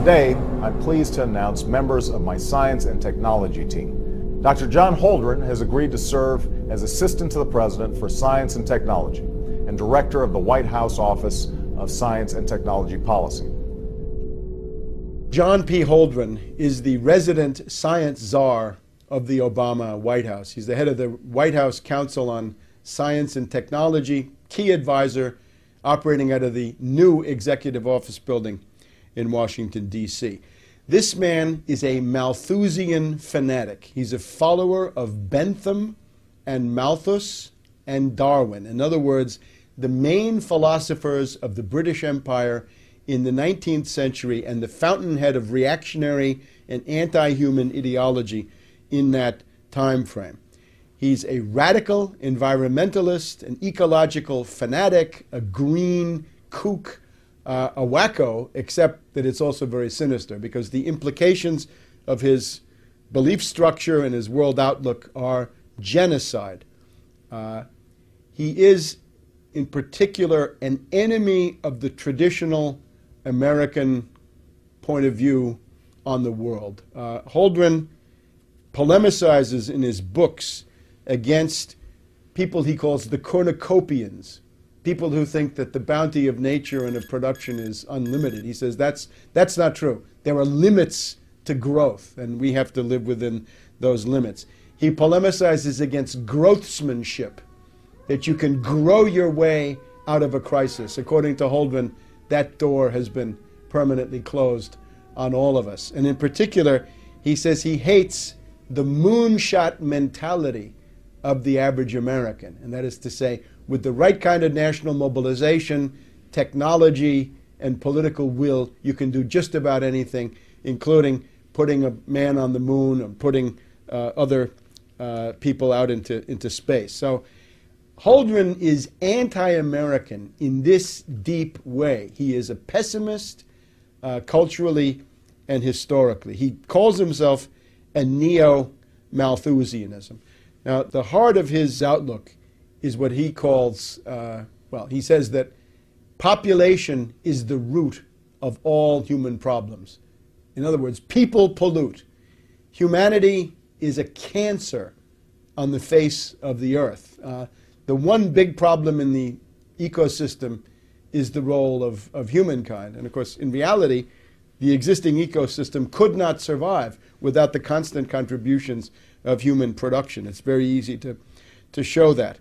Today, I'm pleased to announce members of my science and technology team. Dr. John Holdren has agreed to serve as Assistant to the President for Science and Technology and Director of the White House Office of Science and Technology Policy. John P. Holdren is the resident science czar of the Obama White House. He's the head of the White House Council on Science and Technology, key advisor operating out of the new Executive Office building in Washington, D.C. This man is a Malthusian fanatic. He's a follower of Bentham and Malthus and Darwin. In other words, the main philosophers of the British Empire in the 19th century and the fountainhead of reactionary and anti-human ideology in that time frame. He's a radical environmentalist, an ecological fanatic, a green kook, a wacko, except that it's also very sinister because the implications of his belief structure and his world outlook are genocide. He is, in particular, an enemy of the traditional American point of view on the world. Holdren polemicizes in his books against people he calls the cornucopians, people who think that the bounty of nature and of production is unlimited. He says that's not true. There are limits to growth, and we have to live within those limits. He polemicizes against growthsmanship, that you can grow your way out of a crisis. According to Holdren, that door has been permanently closed on all of us. And in particular, he says he hates the moonshot mentality of the average American. And that is to say, with the right kind of national mobilization, technology, and political will, you can do just about anything, including putting a man on the moon or putting other people out into space. So Holdren is anti-American in this deep way. He is a pessimist culturally and historically. He calls himself a neo-Malthusianism. Now, the heart of his outlook is what he calls, he says that population is the root of all human problems. In other words, people pollute. Humanity is a cancer on the face of the earth. The one big problem in the ecosystem is the role of humankind. And of course, in reality, the existing ecosystem could not survive without the constant contributions of human production. It's very easy to show that.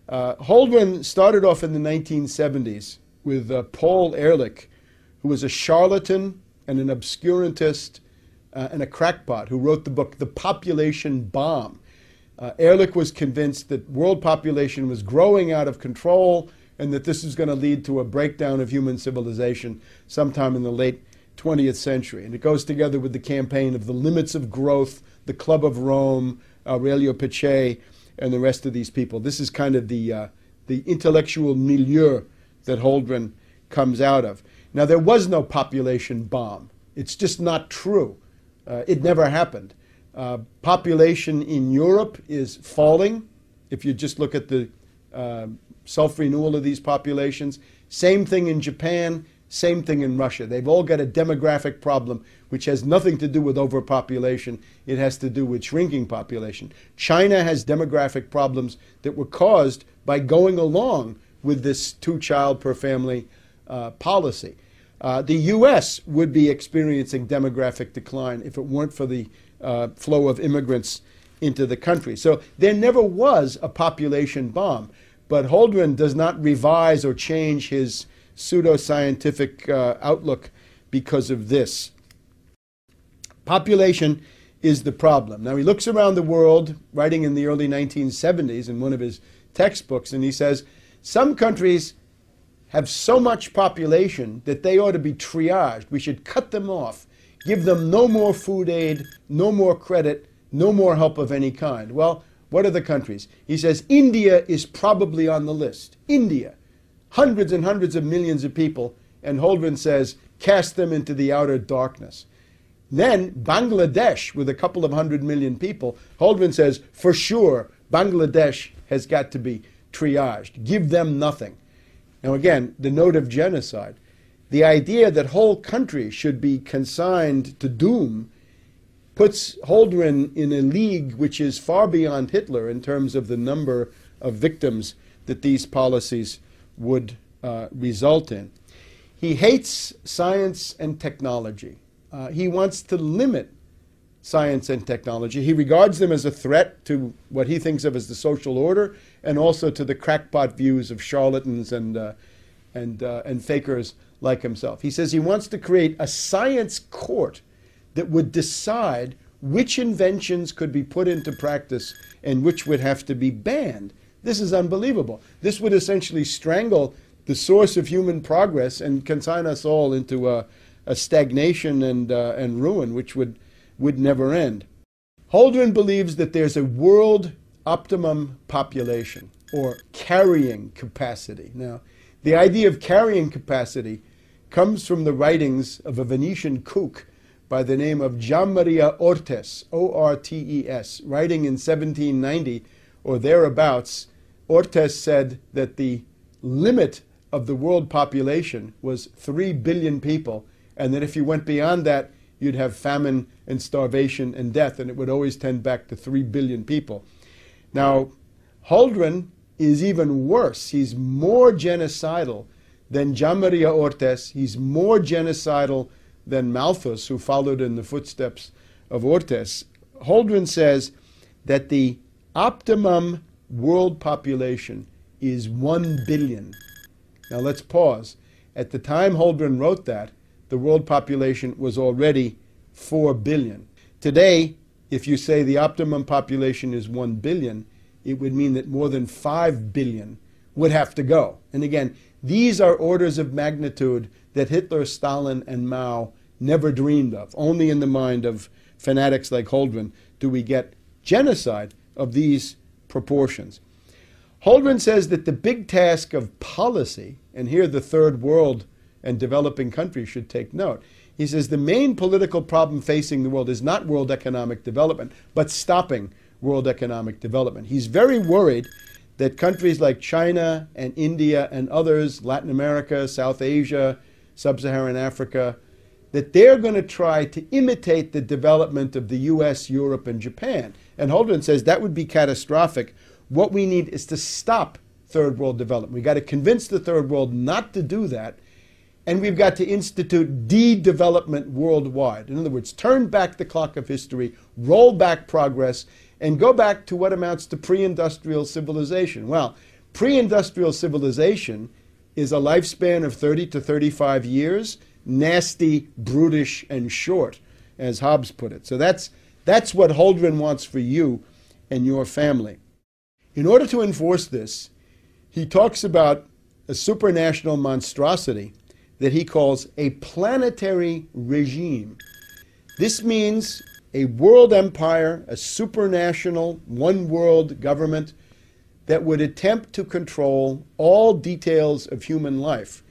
Holdren started off in the 1970s with Paul Ehrlich, who was a charlatan and an obscurantist and a crackpot who wrote the book The Population Bomb. Ehrlich was convinced that world population was growing out of control and that this was going to lead to a breakdown of human civilization sometime in the late 20th century. And it goes together with the campaign of the limits of growth, the Club of Rome, Aurelio Peccei, and the rest of these people. This is kind of the intellectual milieu that Holdren comes out of. Now, there was no population bomb. It's just not true. It never happened. Population in Europe is falling, if you just look at the self-renewal of these populations. Same thing in Japan, same thing in Russia. They've all got a demographic problem which has nothing to do with overpopulation. It has to do with shrinking population. China has demographic problems that were caused by going along with this two-child per family policy. The U.S. would be experiencing demographic decline if it weren't for the flow of immigrants into the country. So there never was a population bomb, but Holdren does not revise or change his pseudoscientific outlook because of this. Population is the problem. Now he looks around the world, writing in the early 1970s in one of his textbooks, and he says, some countries have so much population that they ought to be triaged. We should cut them off, give them no more food aid, no more credit, no more help of any kind. Well, what are the countries? He says India is probably on the list. India, hundreds and hundreds of millions of people, and Holdren says, cast them into the outer darkness. Then Bangladesh, with a couple of 100 million people, Holdren says, for sure, Bangladesh has got to be triaged. Give them nothing. Now again, the note of genocide. the idea that whole countries should be consigned to doom puts Holdren in a league which is far beyond Hitler in terms of the number of victims that these policies would result in. He hates science and technology. He wants to limit science and technology. He regards them as a threat to what he thinks of as the social order, and also to the crackpot views of charlatans and fakers like himself. He says he wants to create a science court that would decide which inventions could be put into practice and which would have to be banned. This is unbelievable. This would essentially strangle the source of human progress and consign us all into a stagnation and ruin, which would never end. Holdren believes that there's a world optimum population, or carrying capacity. Now, the idea of carrying capacity comes from the writings of a Venetian kook by the name of Gianmaria Ortes, O-R-T-E-S, writing in 1790 or thereabouts. Ortes said that the limit of the world population was 3 billion people, and that if you went beyond that, you'd have famine and starvation and death, and it would always tend back to 3 billion people. Now, Holdren is even worse. He's more genocidal than Gianmaria Ortes. He's more genocidal than Malthus, who followed in the footsteps of Ortes. Holdren says that the optimum world population is 1 billion. Now let's pause. At the time Holdren wrote that, the world population was already 4 billion. Today, if you say the optimum population is 1 billion, it would mean that more than 5 billion would have to go. And again, these are orders of magnitude that Hitler, Stalin, and Mao never dreamed of. Only in the mind of fanatics like Holdren do we get genocide of these proportions. Holdren says that the big task of policy, and here the third world and developing countries should take note. He says the main political problem facing the world is not world economic development, but stopping world economic development. He's very worried that countries like China and India and others, Latin America, South Asia, Sub-Saharan Africa, that they're going to try to imitate the development of the US, Europe, and Japan. And Holdren says that would be catastrophic. What we need is to stop third world development. We've got to convince the third world not to do that, and we've got to institute de-development worldwide. In other words, turn back the clock of history, roll back progress, and go back to what amounts to pre-industrial civilization. Well, pre-industrial civilization is a lifespan of 30 to 35 years, nasty, brutish, and short, as Hobbes put it. So that's what Holdren wants for you and your family. In order to enforce this, he talks about a supranational monstrosity that he calls a planetary regime. This means a world empire, a supranational, one-world government that would attempt to control all details of human life.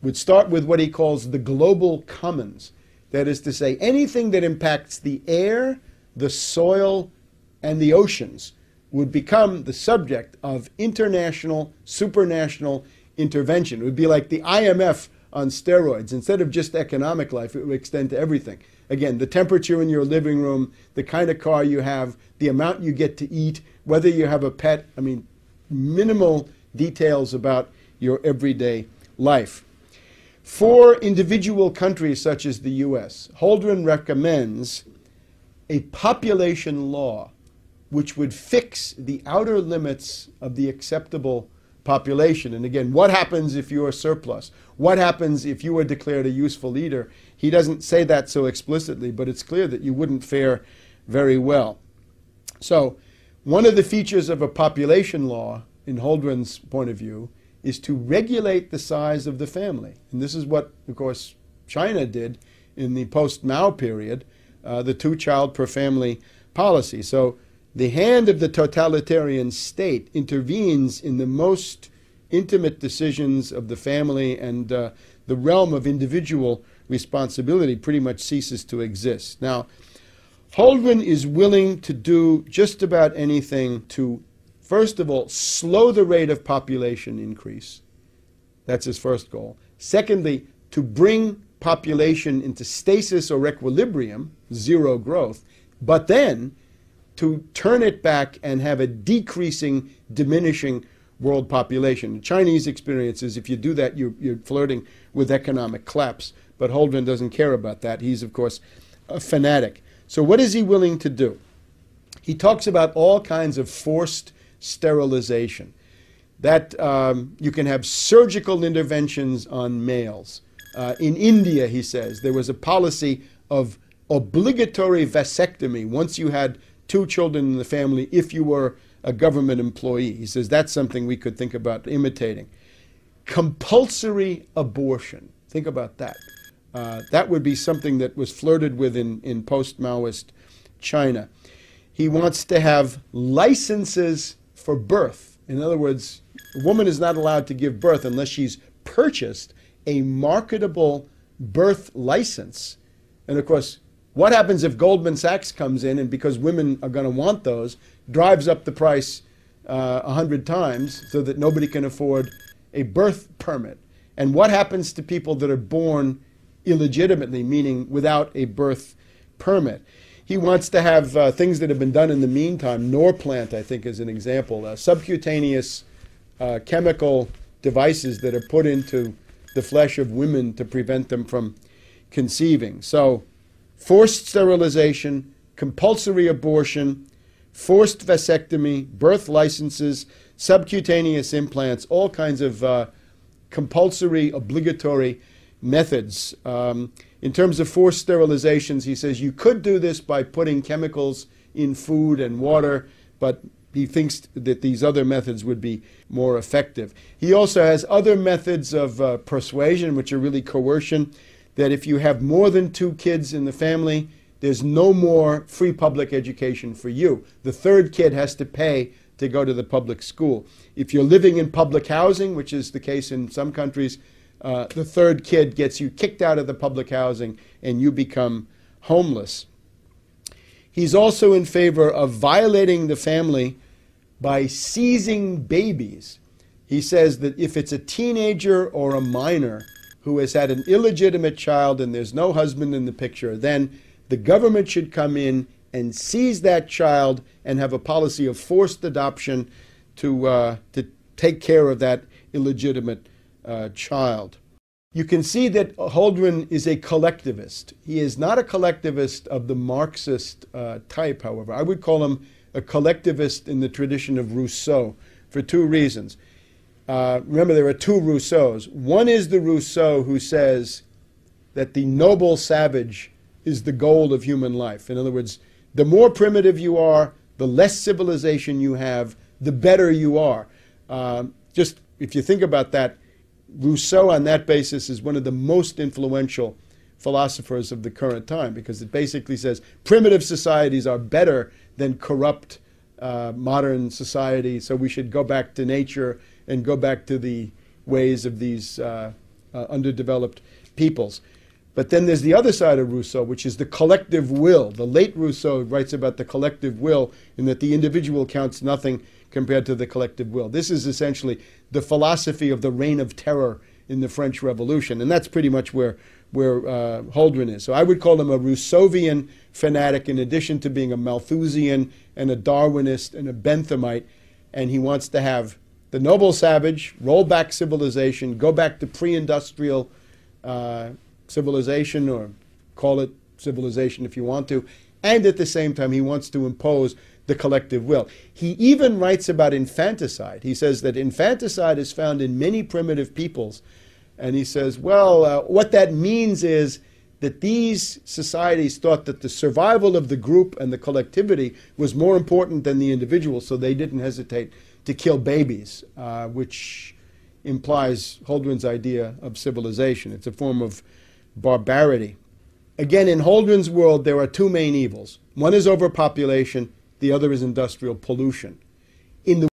Would start with what he calls the global commons. That is to say, anything that impacts the air, the soil, and the oceans would become the subject of international, supranational intervention. It would be like the IMF on steroids. Instead of just economic life, it would extend to everything. Again, the temperature in your living room, the kind of car you have, the amount you get to eat, whether you have a pet. I mean, minimal details about your everyday life. For individual countries such as the US, Holdren recommends a population law which would fix the outer limits of the acceptable population. And again, what happens if you are surplus? What happens if you are declared a useful leader? He doesn't say that so explicitly, but it's clear that you wouldn't fare very well. So one of the features of a population law, in Holdren's point of view, is to regulate the size of the family. And this is what, of course, China did in the post-Mao period, the two-child per family policy. So the hand of the totalitarian state intervenes in the most intimate decisions of the family, and the realm of individual responsibility pretty much ceases to exist. Now, Holdren is willing to do just about anything to, first of all, slow the rate of population increase. That's his first goal. Secondly, to bring population into stasis or equilibrium, zero growth, but then to turn it back and have a decreasing, diminishing world population. The Chinese experience is if you do that, you're flirting with economic collapse. But Holdren doesn't care about that. He's, of course, a fanatic. So what is he willing to do? He talks about all kinds of forced sterilization. That you can have surgical interventions on males. In India, he says, there was a policy of obligatory vasectomy once you had 2 children in the family if you were a government employee. He says that's something we could think about imitating. Compulsory abortion. Think about that. That would be something that was flirted with in post-Maoist China. He wants to have licenses for birth. In other words, a woman is not allowed to give birth unless she's purchased a marketable birth license. And of course, what happens if Goldman Sachs comes in and, because women are going to want those, drives up the price 100 times so that nobody can afford a birth permit? And what happens to people that are born illegitimately, meaning without a birth permit? He wants to have things that have been done in the meantime. Norplant, I think, is an example. Subcutaneous chemical devices that are put into the flesh of women to prevent them from conceiving. So, forced sterilization, compulsory abortion, forced vasectomy, birth licenses, subcutaneous implants, all kinds of compulsory, obligatory methods. In terms of forced sterilizations, he says you could do this by putting chemicals in food and water, but he thinks that these other methods would be more effective. He also has other methods of persuasion, which are really coercion, that if you have more than 2 kids in the family, there's no more free public education for you. The 3rd kid has to pay to go to the public school. If you're living in public housing, which is the case in some countries, the 3rd kid gets you kicked out of the public housing and you become homeless. He's also in favor of violating the family by seizing babies. He says that if it's a teenager or a minor who has had an illegitimate child and there's no husband in the picture, then the government should come in and seize that child and have a policy of forced adoption to take care of that illegitimate child. You can see that Holdren is a collectivist. He is not a collectivist of the Marxist type, however. I would call him a collectivist in the tradition of Rousseau for 2 reasons. Remember, there are 2 Rousseaus. One is the Rousseau who says that the noble savage is the goal of human life. In other words, the more primitive you are, the less civilization you have, the better you are. Just if you think about that, Rousseau on that basis is one of the most influential philosophers of the current time, because it basically says primitive societies are better than corrupt modern society, so we should go back to nature and go back to the ways of these underdeveloped peoples. But then there's the other side of Rousseau, which is the collective will. The late Rousseau writes about the collective will, in that the individual counts nothing compared to the collective will. This is essentially the philosophy of the reign of terror in the French Revolution, and that's pretty much where Holdren is. So I would call him a Rousseauvian fanatic, in addition to being a Malthusian and a Darwinist and a Benthamite, and he wants to have the noble savage, roll back civilization, go back to pre-industrial civilization, or call it civilization if you want to, and at the same time he wants to impose the collective will. He even writes about infanticide. He says that infanticide is found in many primitive peoples, and he says, well, what that means is that these societies thought that the survival of the group and the collectivity was more important than the individual, so they didn't hesitate to kill babies, which implies Holdren's idea of civilization. It's a form of barbarity. Again, in Holdren's world, there are 2 main evils. One is overpopulation, the other is industrial pollution. In the